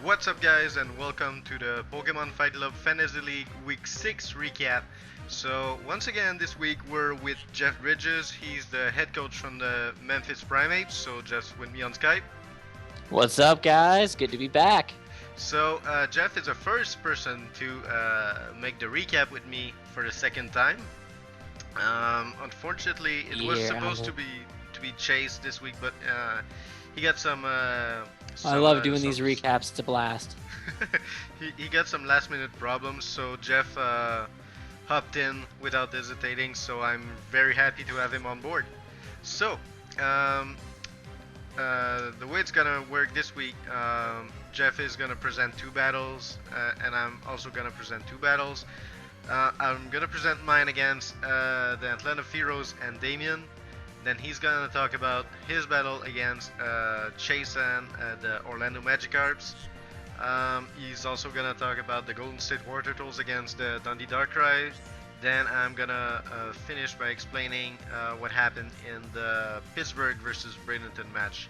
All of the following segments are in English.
What's up, guys, and welcome to the Pokemon Fight Club Fantasy League Week 6 recap. So, once again, this week we're with Jeff Bridges. He's the head coach from the Memphis Primeapes, so just with me on Skype. What's up, guys? Good to be back. So, Jeff is the first person to make the recap with me for the second time. Unfortunately, it was supposed to be Chase this week, but he got some I love doing these recaps. It's a blast. he got some last minute problems, so Jeff hopped in without hesitating, so I'm very happy to have him on board. So, the way it's gonna work this week, Jeff is gonna present two battles, and I'm also gonna present two battles. I'm gonna present mine against the Atlanta Fearows and Damien. Then he's gonna talk about his battle against Chase and the Orlando Magikarps. He's also gonna talk about the Golden State Wartortles against the Dundee Darkrais. Then I'm gonna finish by explaining what happened in the Pittsburgh versus Bradenton match.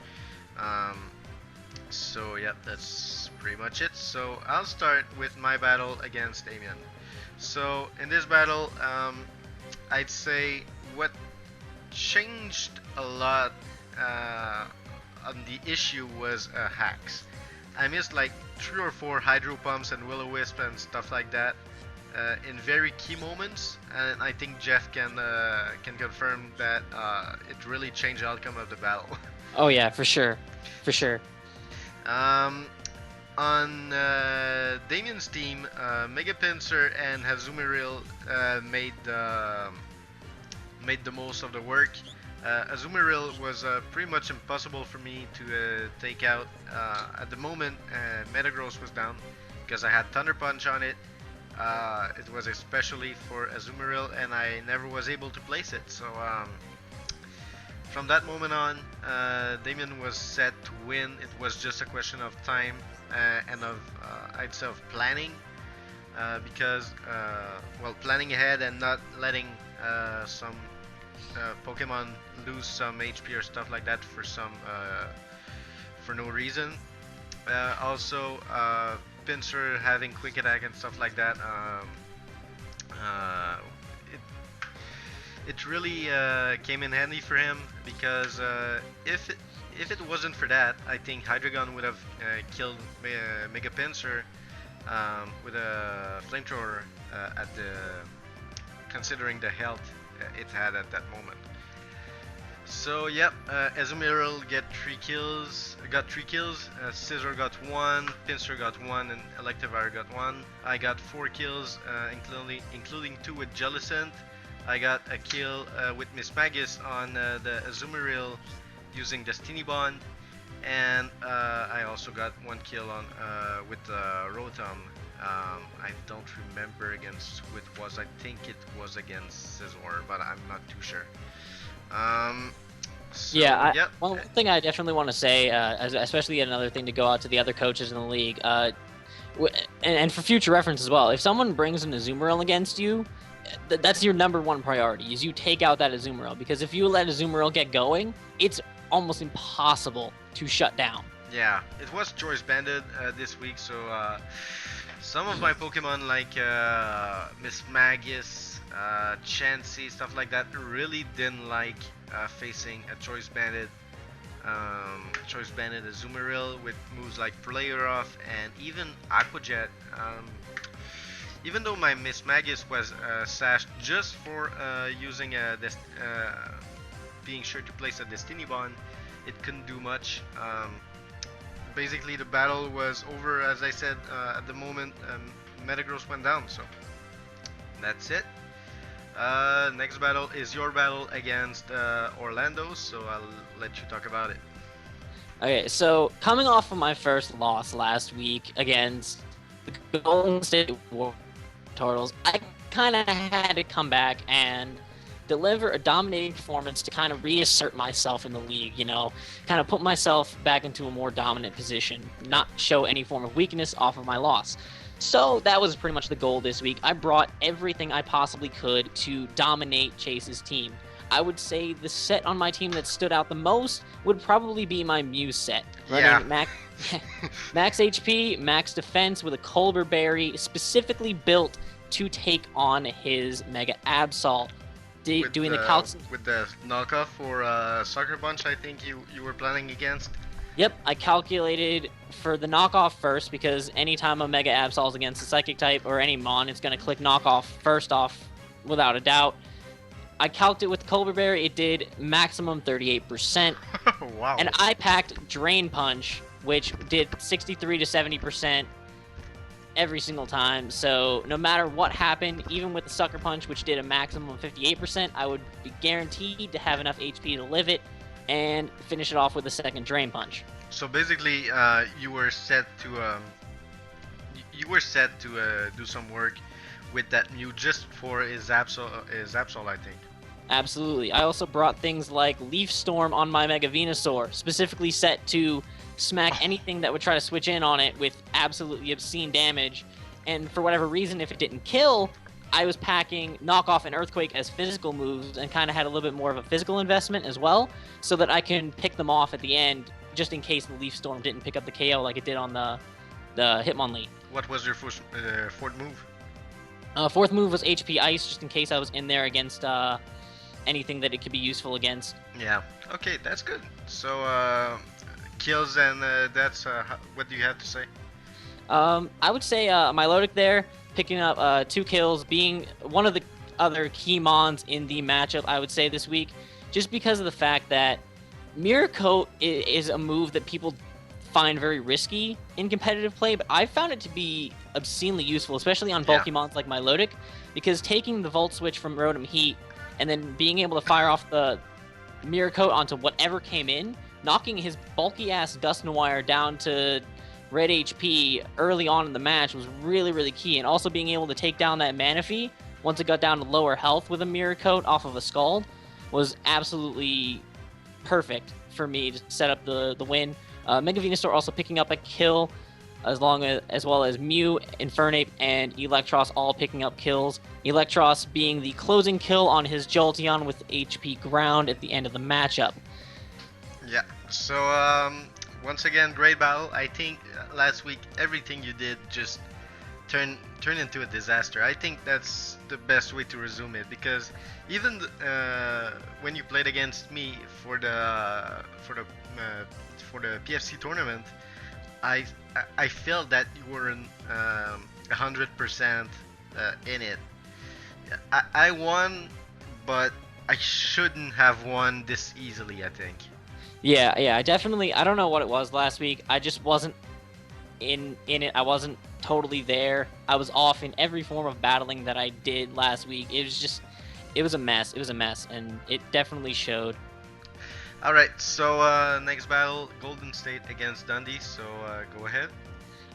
So yeah, that's pretty much it. So I'll start with my battle against Damien. So in this battle, I'd say what changed a lot on the issue was hacks. I missed like 3 or 4 hydro pumps and will-o-wisp and stuff like that in very key moments, and I think Jeff can confirm that it really changed the outcome of the battle. Oh yeah, for sure. On Damien's team, Mega Pinsir and Azumarill made the most of the work. Azumarill was pretty much impossible for me to take out. At the moment, Metagross was down because I had Thunder Punch on it. It was especially for Azumarill, and I never was able to place it. So from that moment on, Damien was set to win. It was just a question of time and of I'd say of planning, because planning ahead and not letting some Pokemon lose some HP or stuff like that for no reason. Also, Pinsir having quick attack and stuff like that. It really came in handy for him, because if it wasn't for that, I think Hydreigon would have killed Mega Pinsir with a flamethrower considering the health it had at that moment. So yep, Azumarill got 3 kills, Scizor got 1, Pinsir got 1, and Electivire got 1. I got 4 kills, including 2 with Jellicent. I got a kill with Miss Magus on the Azumarill using Destiny Bond, and I also got 1 kill on with Rotom. I don't remember against who it was. I think it was against Scizor, but I'm not too sure. One thing I definitely want to say, especially another thing to go out to the other coaches in the league, and for future reference as well, if someone brings an Azumarill against you, that's your #1 priority, is you take out that Azumarill, because if you let Azumarill get going, it's almost impossible to shut down. Yeah, it was choice banded this week, so some of my Pokemon like Miss Magus, Chansey, stuff like that, really didn't like facing a choice banded Azumarill with moves like Player Off and even Aqua Jet. Even though my Miss Magus was sashed just for using being sure to place a Destiny Bond, it couldn't do much. Basically, the battle was over, as I said. At the moment, Metagross went down, so that's it. Next battle is your battle against Orlando, so I'll let you talk about it. Okay, so coming off of my first loss last week against the Golden State Wartortles, I kind of had to come back and deliver a dominating performance to kind of reassert myself in the league, kind of put myself back into a more dominant position, not show any form of weakness off of my loss. So that was pretty much the goal this week. I brought everything I possibly could to dominate Chase's team. I would say the set on my team that stood out the most would probably be my Mew set. Running max HP, max defense with a Colbur Berry, specifically built to take on his Mega Absol. Doing the calcs with the knockoff for Sucker Punch, I think you were planning against. Yep, I calculated for the knockoff first because anytime a Mega Absol is against a Psychic type or any Mon, it's going to click knockoff first off without a doubt. I calced it with Colbur Berry, it did maximum 38%. Wow. And I packed Drain Punch, which did 63 to 70% every single time. So no matter what happened, even with the Sucker Punch, which did a maximum of 58%, I would be guaranteed to have enough HP to live it and finish it off with a second Drain Punch. So basically, you were set to do some work with that Mew just for his Absol, I think. Absolutely. I also brought things like Leaf Storm on my Mega Venusaur, specifically set to smack anything that would try to switch in on it with absolutely obscene damage. And for whatever reason, if it didn't kill, I was packing Knockoff and Earthquake as physical moves and kind of had a little bit more of a physical investment as well, so that I can pick them off at the end, just in case the Leaf Storm didn't pick up the KO like it did on the Hitmonlee. What was your fourth move? Fourth move was HP Ice, just in case I was in there against anything that it could be useful against. Yeah. Okay, that's good. So kills and that's what do you have to say? I would say Milotic there, picking up 2 kills, being one of the other key mons in the matchup, I would say, this week, just because of the fact that Mirror Coat is a move that people find very risky in competitive play, but I found it to be obscenely useful, especially on bulky mons like Milotic, because taking the Volt Switch from Rotom Heat and then being able to fire off the Mirror Coat onto whatever came in, knocking his bulky-ass Dusknoir down to red HP early on in the match was really, really key. And also being able to take down that Manaphy once it got down to lower health with a Mirror Coat off of a Scald was absolutely perfect for me to set up the win. Mega Venusaur also picking up a kill, as well as Mew, Infernape, and Electros all picking up kills. Electros being the closing kill on his Jolteon with HP ground at the end of the matchup. Yeah, so once again, great battle. I think last week everything you did just turned into a disaster. I think that's the best way to resume it, because even when you played against me for the PFC tournament, I felt that you weren't 100% in it. I won, but I shouldn't have won this easily, I think. Yeah, I don't know what it was last week. I just wasn't in it. I wasn't totally there. I was off in every form of battling that I did last week. It was a mess. It was a mess, and it definitely showed. Alright, so next battle, Golden State against Dundee, so go ahead.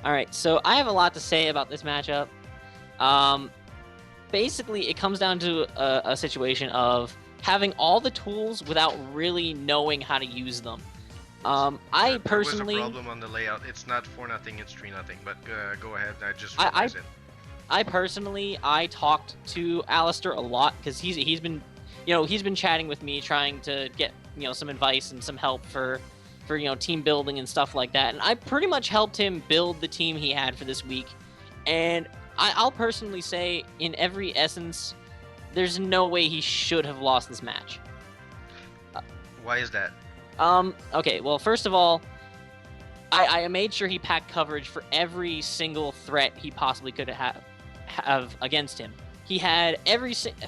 Alright, so I have a lot to say about this matchup. Basically, it comes down to a situation of having all the tools without really knowing how to use them. I personally... There was a problem on the layout. It's not 4-0, it's 3-0, but go ahead, I just realized it. I talked to Alistair a lot, because he's been chatting with me, trying to get some advice and some help for team building and stuff like that. And I pretty much helped him build the team he had for this week. And I'll personally say, in every essence, there's no way he should have lost this match. Why is that? Okay, well, first of all, I made sure he packed coverage for every single threat he possibly could have against him. He had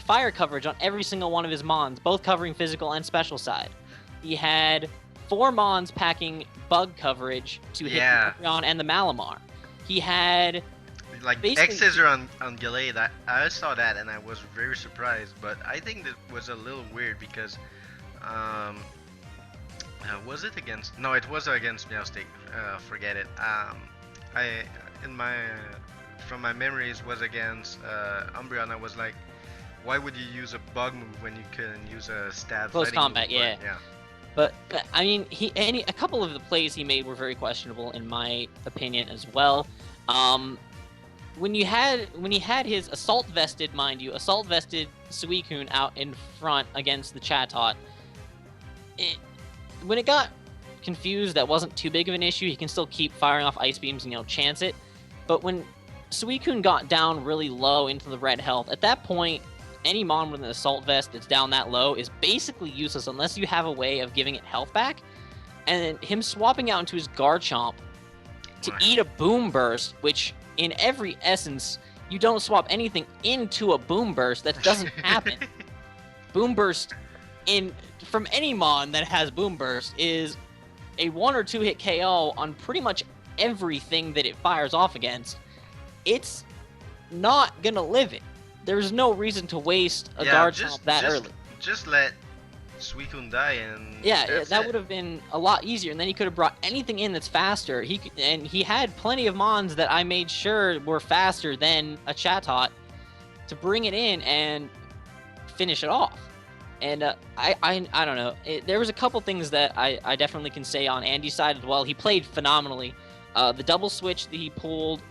fire coverage on every single one of his Mons, both covering physical and special side. He had 4 Mons packing bug coverage to hit the Patreon and the Malamar. He had... Like X-Scissor on Gallade, I saw that and I was very surprised, but I think that was a little weird because... was it against... No, it was against Meowstic. Forget it. From my memories, was against Umbreon. I was like, why would you use a bug move when you can use a stab? Close combat, move? yeah. But I mean, a couple of the plays he made were very questionable in my opinion as well. when he had his assault vested, mind you, assault vested Suicune out in front against the Chatot, when it got confused, that wasn't too big of an issue. He can still keep firing off ice beams and, chance it. But when Suicune got down really low into the red health, at that point, any Mon with an assault vest that's down that low is basically useless unless you have a way of giving it health back. And then him swapping out into his Garchomp to eat a Boom Burst, which in every essence, you don't swap anything into a Boom Burst. That doesn't happen. Boom Burst from any Mon that has Boom Burst is a 1 or 2 hit KO on pretty much everything that it fires off against. It's not gonna live it. There's no reason to waste a Garchomp that early. Just let Suicune die and that would have been a lot easier, and then he could have brought anything in that's faster. He had plenty of Mons that I made sure were faster than a Chatot to bring it in and finish it off. And I don't know. There was a couple things that I definitely can say on Andy's side as well. He played phenomenally. The double switch that he pulled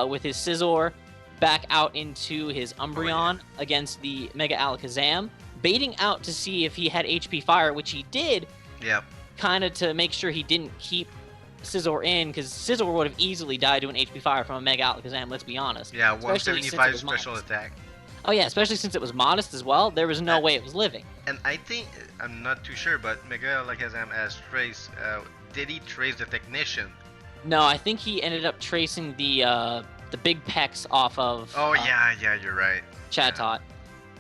with his Scizor back out into his Umbreon against the Mega Alakazam, baiting out to see if he had HP Fire, which he did. Yep. Kind of to make sure he didn't keep Scizor in, because Scizor would have easily died to an HP Fire from a Mega Alakazam, let's be honest. Yeah, 175 special attack. Oh yeah, especially since it was modest as well. There was no way it was living. And I think, I'm not too sure, but Mega Alakazam has Trace. Did he trace the Technician? No, I think he ended up tracing the big pecs off of. Oh yeah, you're right. Chatot,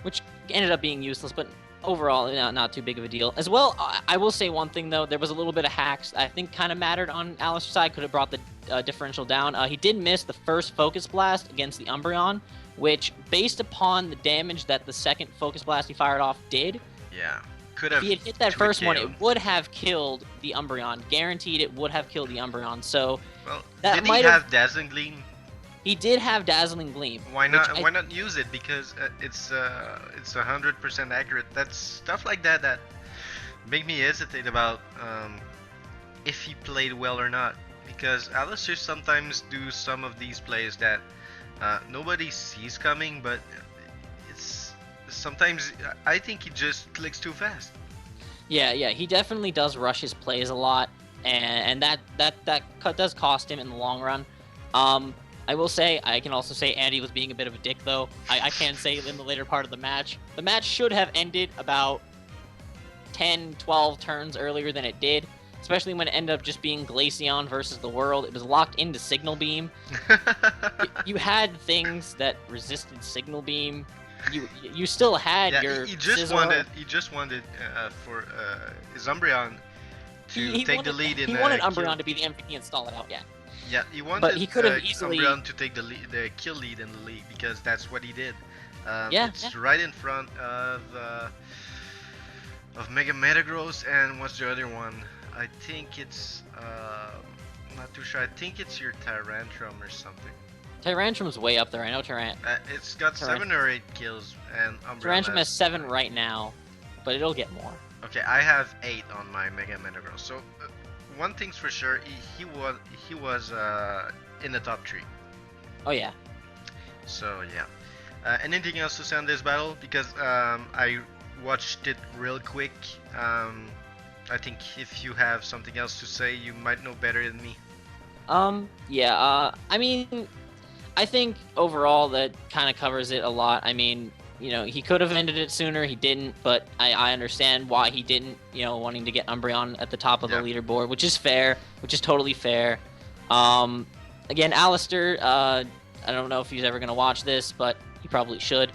which ended up being useless, but overall, not too big of a deal. As well, I will say one thing though, there was a little bit of hacks I think kind of mattered on Alistair's side. Could have brought the differential down. He did miss the first Focus Blast against the Umbreon, which, based upon the damage that the second Focus Blast he fired off did, could have. If he had hit that first one, it would have killed the Umbreon. Guaranteed, it would have killed the Umbreon. So, that did he have Dazzling Gleam? He did have Dazzling Gleam. Why not? Why not use it? Because it's 100% accurate. That's stuff like that make me hesitate about if he played well or not. Because Alistair sometimes do some of these plays that nobody sees coming, but it's sometimes I think he just clicks too fast. Yeah, he definitely does rush his plays a lot, and that does cost him in the long run. I will say, I can also say Andy was being a bit of a dick, though. I can say in the later part of the match should have ended about 10, 12 turns earlier than it did, especially when it ended up just being Glaceon versus the world. It was locked into Signal Beam. You had things that resisted Signal Beam. You still had your he just Scizor. wanted for his Umbreon to take the lead in he wanted Umbreon to be the MVP and stall it out, Yeah, he wanted but he could have easily Umbreon to take the kill lead in the league, because that's what he did. It's right in front of Mega Metagross, and what's the other one? I think it's I'm not too sure. I think it's your Tyrantrum or something. Tyrantrum's way up there. I know it's got 7 or 8 kills, and Umbreon Tyrantrum has 7 right now, but it'll get more. Okay, I have 8 on my Mega Metagross. So one thing's for sure, he was in the top 3. Oh yeah. So yeah. Anything else to say on this battle? Because I watched it real quick. I think if you have something else to say, you might know better than me. I mean, I think overall that kind of covers it a lot. I mean, he could have ended it sooner. He didn't, but I understand why he didn't, wanting to get Umbreon at the top of the leaderboard, which is fair, which is totally fair. Again, Alistair, I don't know if he's ever going to watch this, but he probably should.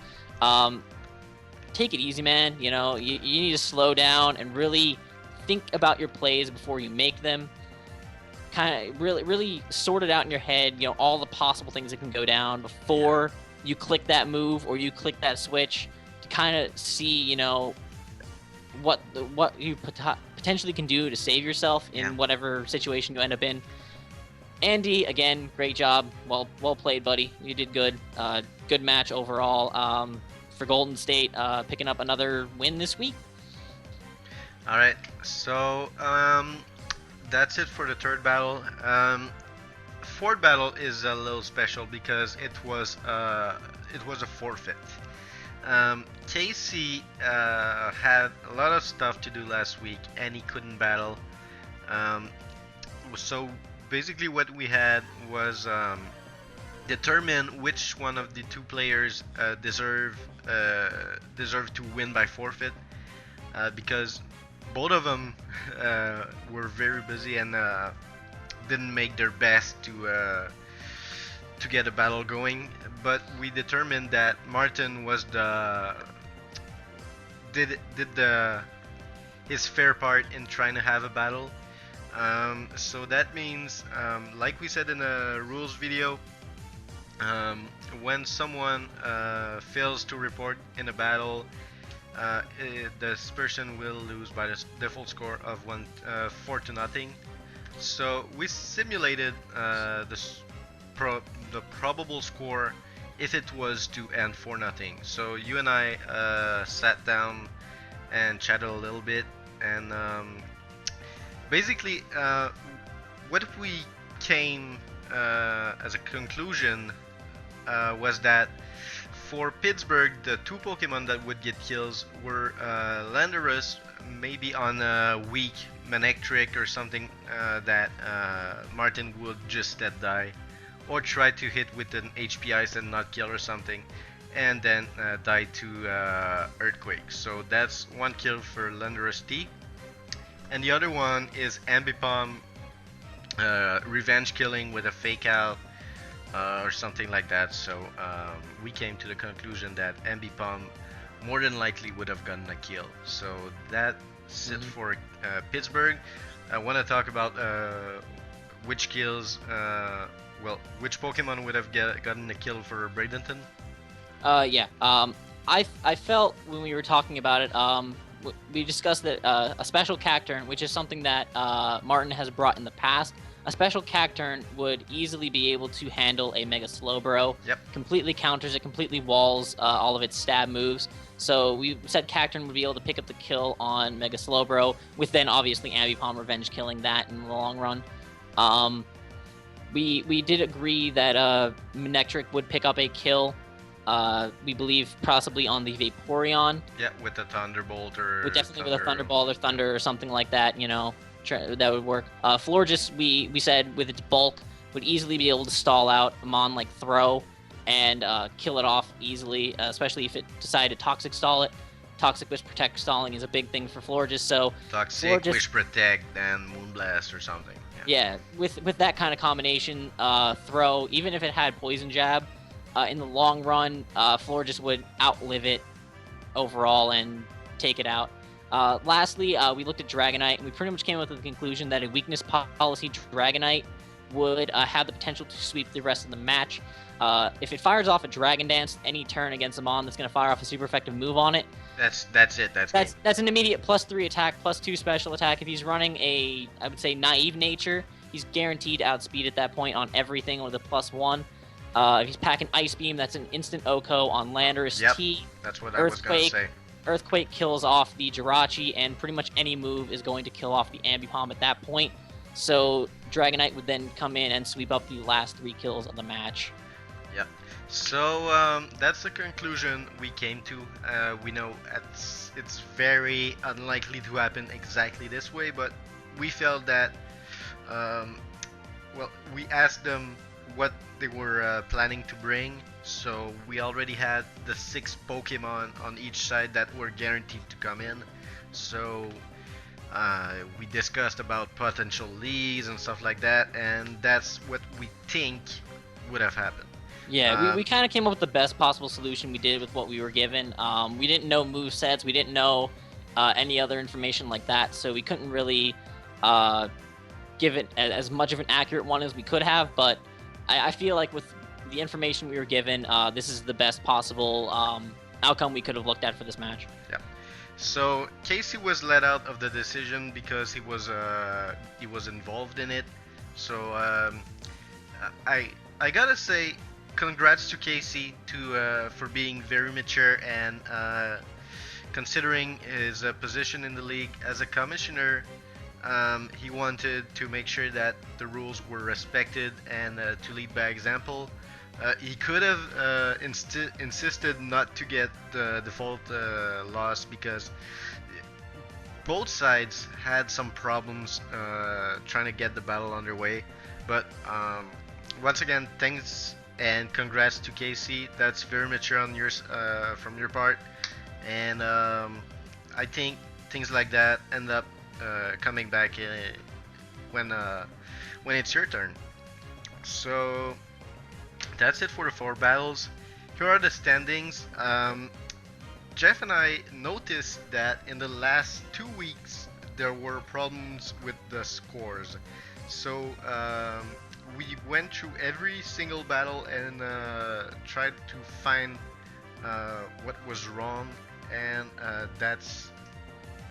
Take it easy, man. You need to slow down and really think about your plays before you make them. Kind of really sort it out in your head, all the possible things that can go down before you click that move or you click that switch, to kind of see, what you potentially can do to save yourself in whatever situation you end up in. Andy, again, great job. Well played, buddy. You did good. Good match overall. For Golden State, picking up another win this week. All right, so that's it for the third battle. fourth battle is a little special because it was a forfeit. Casey had a lot of stuff to do last week and he couldn't battle. So basically, what we had was determine which one of the two players deserve to win by forfeit, because both of them were very busy and didn't make their best to get a battle going. But we determined that Martin was did his fair part in trying to have a battle. So that means, like we said in the rules video, when someone fails to report in a battle, this person will lose by the default score of 4-0. So we simulated the probable score if it was to end 4-0. So you and I sat down and chatted a little bit, and basically what we came as a conclusion was that for Pittsburgh, the two Pokemon that would get kills were Landorus, maybe on a weak Manectric or something that Martin would just let die, or try to hit with an HP Ice and not kill or something, and then die to Earthquake. So that's one kill for Landorus T. And the other one is Ambipom revenge killing with a fake out or something like that. So we came to the conclusion that Ambipom more than likely would have gotten a kill. So that's it for Pittsburgh. I want to talk about which kills, which Pokemon would have gotten a kill for Bradenton. Yeah. I felt when we were talking about it, we discussed that a special Cacturn, which is something that Martin has brought in the past, a special Cacturn would easily be able to handle a Mega Slowbro. Yep. Completely counters it, completely walls all of its stab moves. So we said Cacturn would be able to pick up the kill on Mega Slowbro, with then obviously Ambipom revenge killing that in the long run. We did agree that Manectric would pick up a kill. We believe possibly on the Vaporeon. Yeah, with a Thunderbolt or Definitely with a Thunderbolt or Thunder or something like that, you know, that would work. Florges, we said with its bulk, would easily be able to stall out a Mon like Throw and kill it off easily, especially if it decided to Toxic Stall it. Toxic Wish Protect stalling is a big thing for Florges, so... Toxic Wish Protect, then Moonblast or something. Yeah, with that kind of combination, Throw, even if it had Poison Jab, in the long run, Florges would outlive it overall and take it out. Lastly, we looked at Dragonite, and we pretty much came up with the conclusion that a weakness policy Dragonite would have the potential to sweep the rest of the match. If it fires off a Dragon Dance any turn against a Mon that's going to fire off a super effective move on it, that's it. That's an immediate +3 attack, +2 special attack. If he's running a, I would say, naive nature, he's guaranteed outspeed at that point on everything with a +1. If he's packing Ice Beam, that's an instant OHKO on Landorus T. That's what I was going to say. Earthquake kills off the Jirachi, and pretty much any move is going to kill off the Ambipom at that point. So Dragonite would then come in and sweep up the last 3 kills of the match. Yep. So that's the conclusion we came to. We know it's very unlikely to happen exactly this way, but we felt that, we asked them what they were planning to bring. So we already had the 6 Pokemon on each side that were guaranteed to come in. So we discussed about potential leads and stuff like that, and that's what we think would have happened. Yeah, we kind of came up with the best possible solution we did with what we were given. We didn't know movesets, we didn't know any other information like that, so we couldn't really give it as much of an accurate one as we could have, but I feel like with the information we were given, this is the best possible outcome we could have looked at for this match. Yeah. So Casey was let out of the decision because he was involved in it. So I gotta say, congrats to Casey for being very mature and considering his position in the league as a commissioner. He wanted to make sure that the rules were respected and to lead by example. He could have insisted not to get the default loss because both sides had some problems trying to get the battle underway. But once again, thanks and congrats to Casey. That's very mature on yours from your part, and I think things like that end up coming back when it's your turn. So that's it for the 4 battles. Here are the standings. Jeff and I noticed that in the last 2 weeks there were problems with the scores. So we went through every single battle and tried to find what was wrong, and that's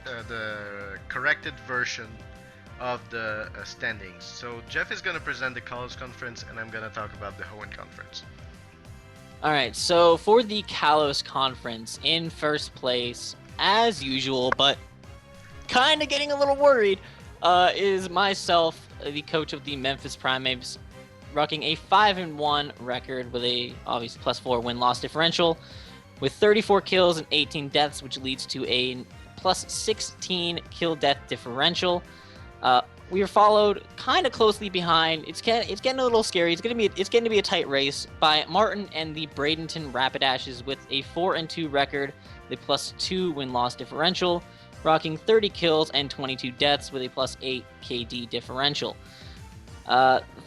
the corrected version of the standings. So Jeff is going to present the College Conference, and I'm going to talk about the Hoenn Conference. All right, so for the Kalos Conference, in first place, as usual, but kind of getting a little worried, is myself, the coach of the Memphis Primeapes, rocking a 5-1 record with a obviously +4 win-loss differential, with 34 kills and 18 deaths, which leads to a +16 kill-death differential. We are followed kind of closely behind. It's getting a little scary. It's getting to be a tight race by Martin and the Bradenton Rapidashes with a 4-2 record, the +2 win-loss differential, rocking 30 kills and 22 deaths with a +8 KD differential.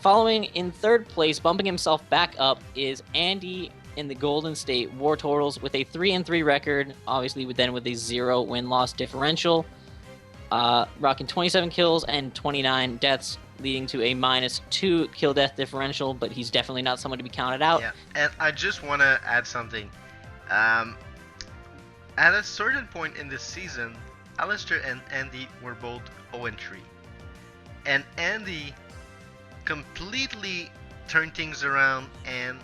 Following in third place, bumping himself back up, is Andy in the Golden State Wartortles with a 3-3 record, obviously with a 0 win-loss differential. Rocking 27 kills and 29 deaths, leading to a -2 kill-death differential, but he's definitely not someone to be counted out. Yeah, and I just want to add something. At a certain point in this season, Alistair and Andy were both 0-3. And Andy completely turned things around and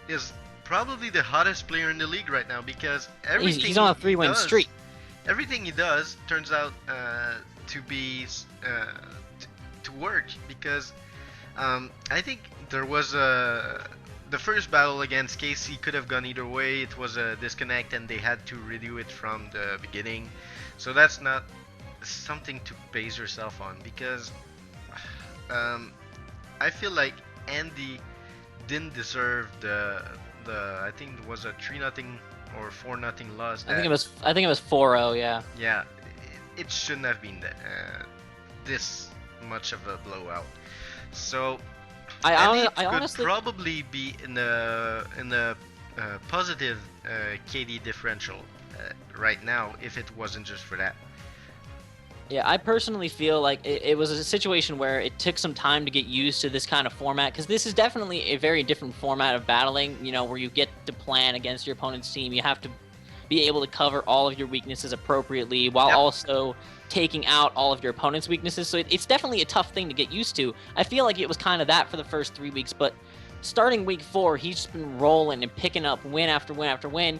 is probably the hottest player in the league right now, because everything he's on a 3-win streak. Everything he does turns out to be to work, because I think there was the first battle against Casey could have gone either way. It was a disconnect and they had to redo it from the beginning. So that's not something to base yourself on, because I feel like Andy didn't deserve the I think it was a 3-0 or 4-0 loss. I think it was 4-0. Yeah. Yeah, it shouldn't have been this much of a blowout. So I could honestly probably be in the positive KD differential right now if it wasn't just for that. Yeah, I personally feel like it was a situation where it took some time to get used to this kind of format, because this is definitely a very different format of battling, where you get to plan against your opponent's team. You have to be able to cover all of your weaknesses appropriately while also taking out all of your opponent's weaknesses. So it's definitely a tough thing to get used to. I feel like it was kind of that for the first 3 weeks, but starting week 4, he's just been rolling and picking up win after win after win,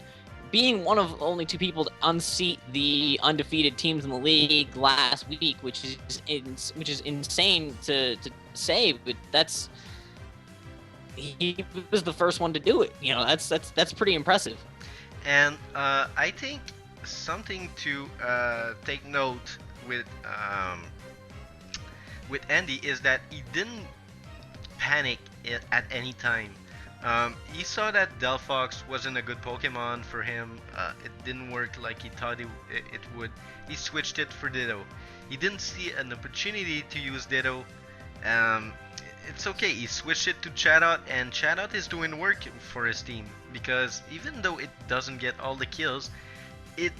being one of only 2 people to unseat the undefeated teams in the league last week, which is insane to say, but he was the first one to do it. That's pretty impressive. And I think something to take note with Andy is that he didn't panic at any time. He saw that Delphox wasn't a good Pokemon for him. It didn't work like he thought it would. He switched it for Ditto. He didn't see an opportunity to use Ditto. It's okay, he switched it to Crawdaunts, and Crawdaunts is doing work for his team, because even though it doesn't get all the kills, it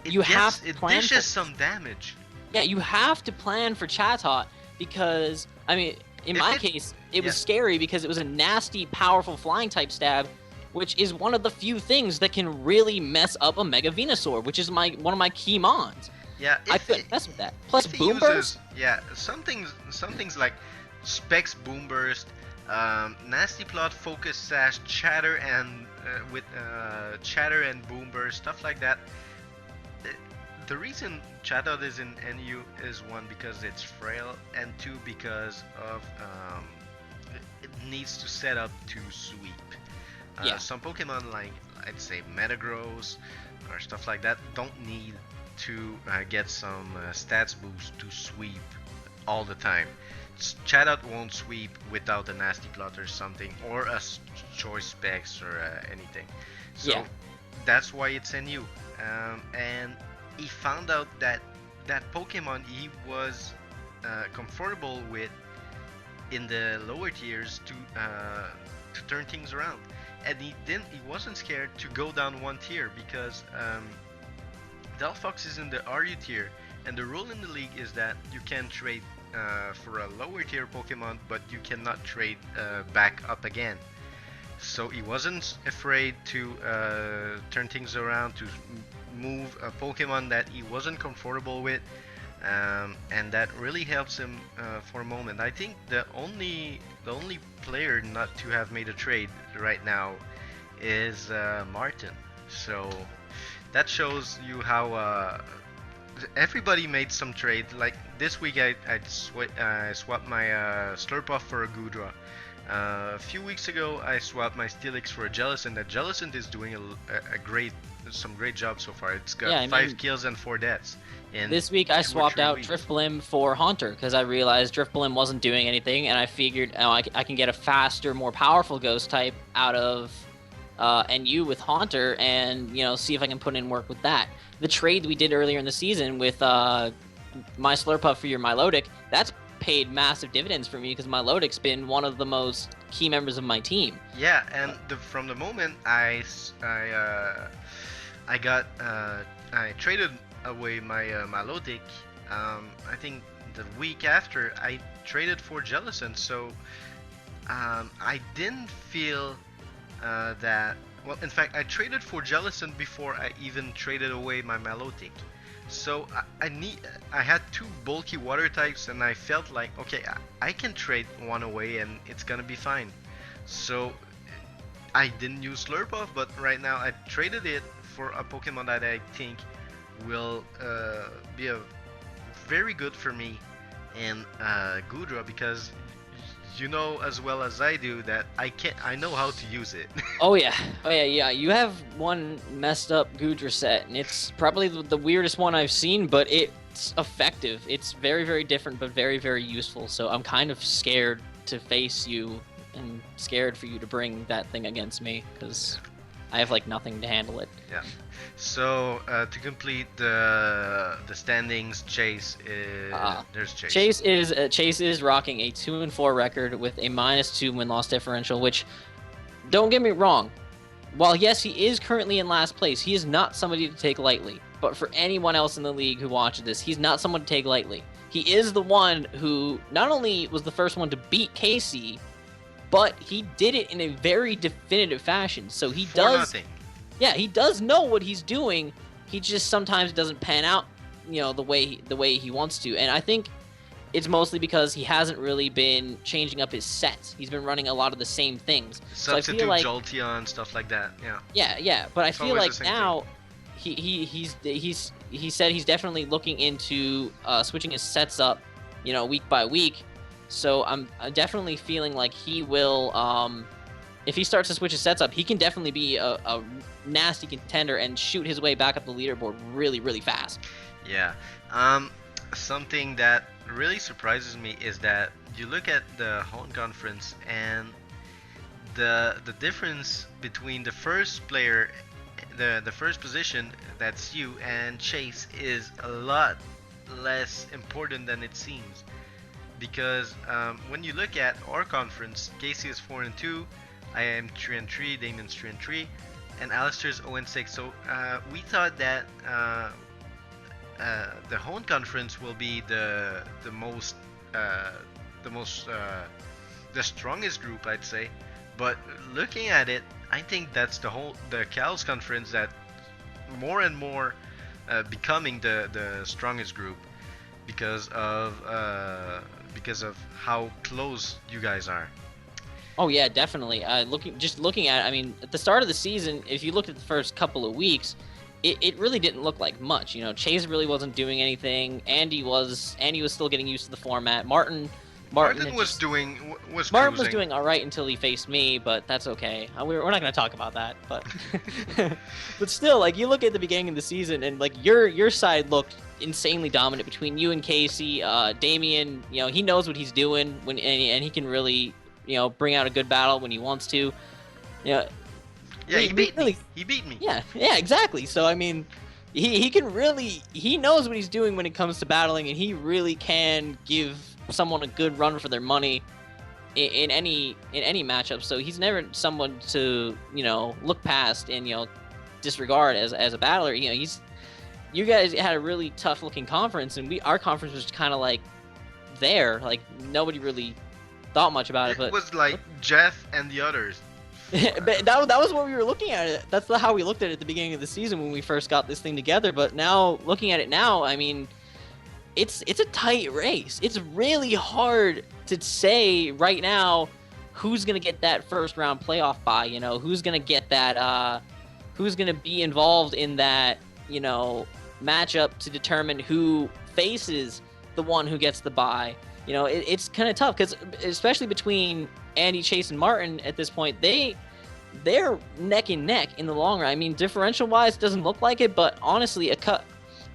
dishes some damage. Yeah, you have to plan for Crawdaunts, because in my case, it was scary because it was a nasty, powerful flying type stab, which is one of the few things that can really mess up a Mega Venusaur, which is one of my key mons. Yeah, I couldn't mess with that. Plus Boom Burst. Yeah, some things like Specs Boom Burst, Nasty Plot, Focus Sash, Chatter, and with Chatter and Boom Burst, stuff like that. the reason Chatot is in NU is one because it's frail, and two because of it needs to set up to sweep. Yeah. Some Pokemon like I'd say Metagross or stuff like that don't need to get some stats boost to sweep all the time. Chatot won't sweep without a nasty plot or something, or a choice specs or anything. So Yeah. that's why it's NU. And he found out that that Pokemon he was comfortable with in the lower tiers to turn things around, and he wasn't scared to go down one tier because Delphox is in the RU tier, and the rule in the league is that you can trade for a lower tier Pokemon, but you cannot trade back up again. So he wasn't afraid to turn things around, to move a Pokemon that he wasn't comfortable with, and that really helps him for a moment. I think the only player not to have made a trade right now is Martin. So that shows you how everybody made some trades. Like this week, I swapped my Slurpuff for a Goodra. A few weeks ago, I swapped my Steelix for a Jellicent. That Jellicent is doing some great job so far. It's got 5 kills and 4 deaths. This week I swapped out Drifblim for Haunter because I realized Drifblim wasn't doing anything, and I figured I can get a faster, more powerful Ghost type out of NU with Haunter, and see if I can put in work with that. The trade we did earlier in the season with my Slurpuff for your Milotic, that's paid massive dividends for me because Milotic's been one of the most key members of my team. Yeah, and from the moment I traded away my Milotic, I think the week after I traded for Jellicent, so I didn't feel that. Well, in fact, I traded for Jellicent before I even traded away my Milotic. So I had 2 bulky water types, and I felt like, okay, I can trade one away and it's gonna be fine. So I didn't use Slurpuff, but right now I traded it for a Pokemon that I think will be very good for me in Goodra, because you know as well as I do that I know how to use it. Oh yeah. You have one messed up Goodra set, and it's probably the weirdest one I've seen, but it's effective. It's very, very different, but very, very useful. So I'm kind of scared to face you, and scared for you to bring that thing against me, because I have like nothing to handle it. Yeah. So to complete the standings, Chase is there's Chase. Chase is rocking a 2-4 record with a -2 win-loss differential. Which, don't get me wrong, while yes he is currently in last place, he is not somebody to take lightly. But for anyone else in the league who watches this, he's not someone to take lightly. He is the one who not only was the first one to beat Casey, but he did it in a very definitive fashion. So he does. Yeah, he does know what he's doing. He just sometimes doesn't pan out, the way he wants to. And I think it's mostly because he hasn't really been changing up his sets. He's been running a lot of the same things. Substitute so I feel like, Jolteon, stuff like that. Yeah. Yeah. But It's I feel like now thing. he said he's definitely looking into switching his sets up, week by week. So I'm definitely feeling like he will, if he starts to switch his sets up, he can definitely be a nasty contender and shoot his way back up the leaderboard really, really fast. Yeah. Something that really surprises me is that you look at the home conference, and the difference between the first player, the first position, that's you, and Chase is a lot less important than it seems. Because when you look at our conference, Casey is 4-2, I am 3-3, Damien's 3-3, and Alistair's 0-6. So we thought that the home conference will be the strongest group, I'd say. But looking at it, I think that's the Cal's conference that more and more becoming the strongest group because of how close you guys are. Oh yeah, definitely. Looking at, I mean, at the start of the season, if you looked at the first couple of weeks, it really didn't look like much. You know, Chase really wasn't doing anything. Andy was still getting used to the format. Martin was Martin was doing all right until he faced me, but that's okay. We're not going to talk about that, but but still, like, you look at the beginning of the season and like your side looked insanely dominant between you and Casey. Damien, you know, he knows what he's doing and he can really, you know, bring out a good battle when he wants to. You know, yeah, he beat me. He beat me. Yeah, exactly. So I mean, he knows what he's doing when it comes to battling, and he really can give someone a good run for their money in any matchup. So he's never someone to, you know, look past and, you know, disregard as a battler. You know, you guys had a really tough looking conference, and our conference was kind of like there, like nobody really thought much about it. But it was like Jeff and the others. But that was what we were looking at it. That's how we looked at it at the beginning of the season when we first got this thing together. But now, looking at it now, I mean, it's a tight race. It's really hard to say right now who's gonna get that first round playoff bye. You know, who's gonna get that? Who's gonna be involved in that? You know, matchup to determine who faces the one who gets the bye. You know, it's kind of tough because especially between Andy, Chase, and Martin at this point, they're neck and neck in the long run. I mean, differential wise, it doesn't look like it, but honestly,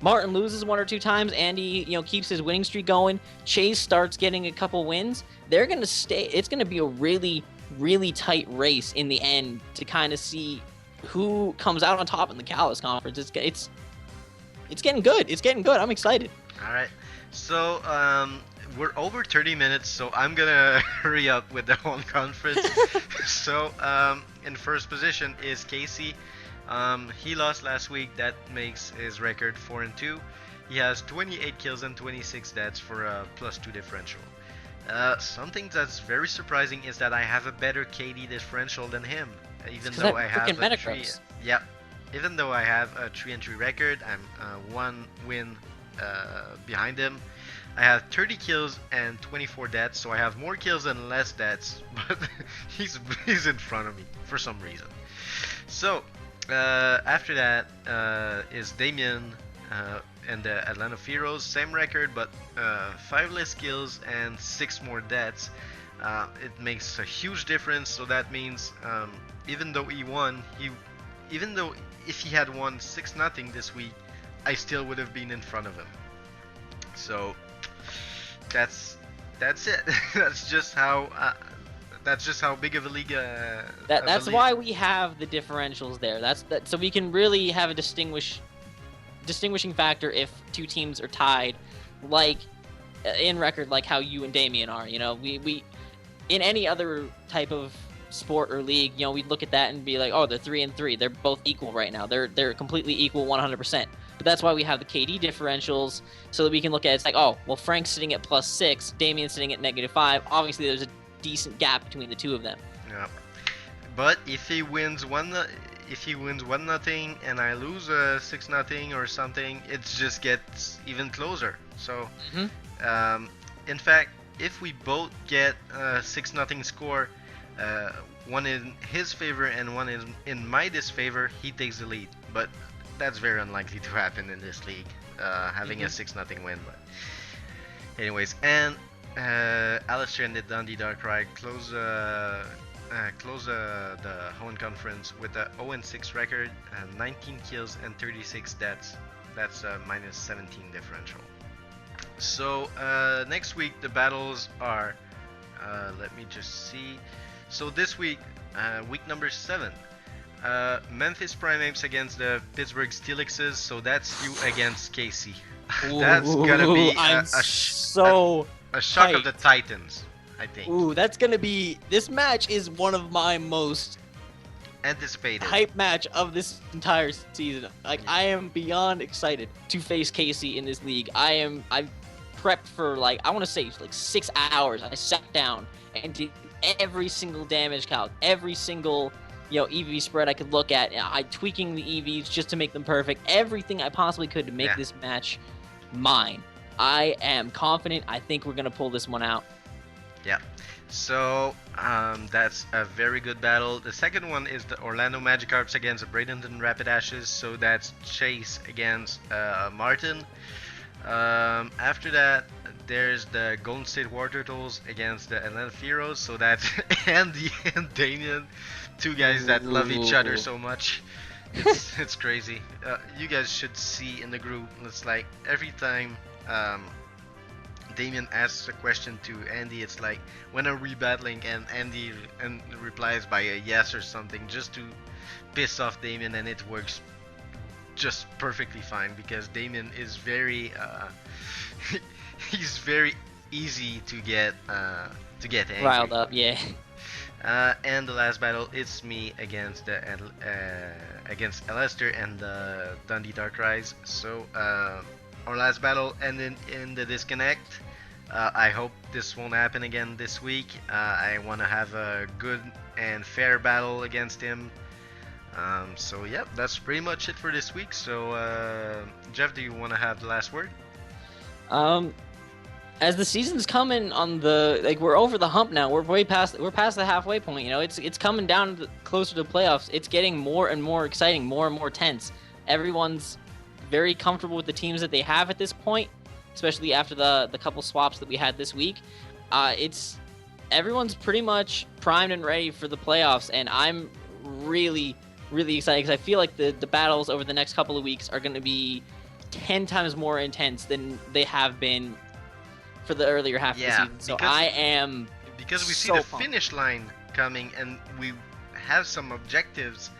Martin loses one or two times. Andy, you know, keeps his winning streak going. Chase starts getting a couple wins. They're gonna stay. It's gonna be a really, really tight race in the end to kind of see who comes out on top in the Callis Conference. It's getting good. It's getting good. I'm excited. All right. So we're over 30 minutes, so I'm gonna hurry up with the whole conference. So in first position is Casey. He lost last week. That makes his record 4-2. He has 28 kills and 26 deaths for a +2 differential. Something that's very surprising is that I have a better KD differential than him, even though I have a 3. Yeah, even though I have a 3-3 record, I'm 1 win behind him. I have 30 kills and 24 deaths, so I have more kills and less deaths, but he's in front of me for some reason. So after that is Damien and the Atlanta Fearows, same record, but 5 less kills and 6 more deaths. It makes a huge difference. So that means even though he won, even though if he had won 6-0 this week, I still would have been in front of him. So that's it. That's just how big of a league. That's why we have the differentials there. So we can really have a distinguishing factor if two teams are tied, like in record, like how you and Damien are. You know, we in any other type of sport or league, you know, we'd look at that and be like, oh, they're 3-3. They're both equal right now. They're completely equal 100%. But that's why we have the KD differentials, so that we can look at it. It's like, oh, well, Frank's sitting at +6, Damien's sitting at -5. Obviously, there's a decent gap between the two of them. Yeah. But if he wins 1-0 and I lose 6-0 or something, it just gets even closer. So, in fact, if we both get a 6-0 score, one in his favor and one in my disfavor, he takes the lead. But that's very unlikely to happen in this league, having a 6-0 win. But anyways, and Alistair and the Dundee Darkrais close the home conference with a 0-6 record, 19 kills and 36 deaths. That's a -17 differential. So next week the battles are, let me just see. So this week, week number 7. Memphis Primeapes against the Pittsburgh Steelixes, so that's you against Casey. That's gonna be a shock of the Titans, I think. Ooh, that's gonna be. This match is one of my most anticipated hype match of this entire season. Like, I am beyond excited to face Casey in this league. I prepped for, like, I want to say like 6 hours. I sat down and did every single damage calc, every single, you know, EV spread I could look at. I tweaking the EVs just to make them perfect. Everything I possibly could to make this match mine. I am confident. I think we're gonna pull this one out. Yeah. So that's a very good battle. The second one is the Orlando Magikarps against the Bradenton Rapidashes. So that's Chase against Martin. After that, there's the Golden State Wartortles against the Atlanta Fearows. So that's Andy and Damien, two guys that love each other so much. It's crazy. You guys should see in the group. It's like every time Damien asks a question to Andy, it's like, when are we battling? And Andy replies by a yes or something, just to piss off Damien, and it works just perfectly fine because Damien is very he's very easy to get angry. Riled up, yeah. And the last battle, it's me against against Alester and the Dundee Darkrais. So our last battle ended in the disconnect. I hope this won't happen again this week. I want to have a good and fair battle against him. So yeah, that's pretty much it for this week. So Jeff, do you want to have the last word? As the season's coming on the, like, we're over the hump now. We're past the halfway point. You know, it's coming down closer to the playoffs. It's getting more and more exciting, more and more tense. Everyone's very comfortable with the teams that they have at this point, especially after the couple swaps that we had this week. Everyone's pretty much primed and ready for the playoffs, and I'm really excited because I feel like the battles over the next couple of weeks are going to be 10 times more intense than they have been for the earlier half of the season. So I am because we see so the pumped. finish line coming, and we have some objectives.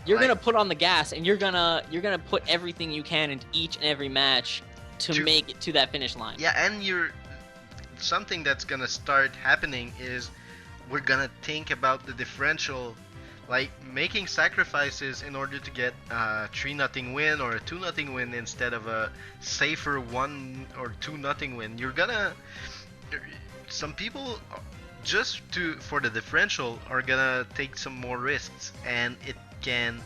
You're gonna put on the gas, and you're gonna put everything you can into each and every match to make it to that finish line. Yeah, and something that's gonna start happening is we're gonna think about the differential, like making sacrifices in order to get a 3-0 win or a 2-0 win instead of a safer 1 or 2-0 win. Some people for the differential are gonna take some more risks, and it can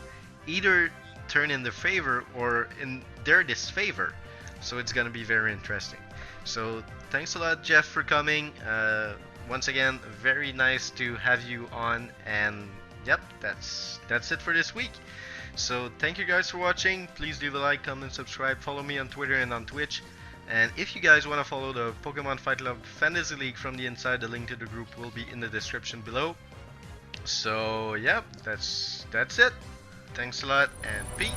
either turn in their favor or in their disfavor. So it's gonna be very interesting. So thanks a lot, Jeff, for coming. Once again, very nice to have you on, and yep, that's it for this week. So thank you guys for watching. Please leave a like, comment, subscribe, follow me on Twitter and on Twitch. And if you guys want to follow the Pokemon Fight Club Fantasy League from the inside, the link to the group will be in the description below. So yeah, that's it. Thanks a lot, and peace.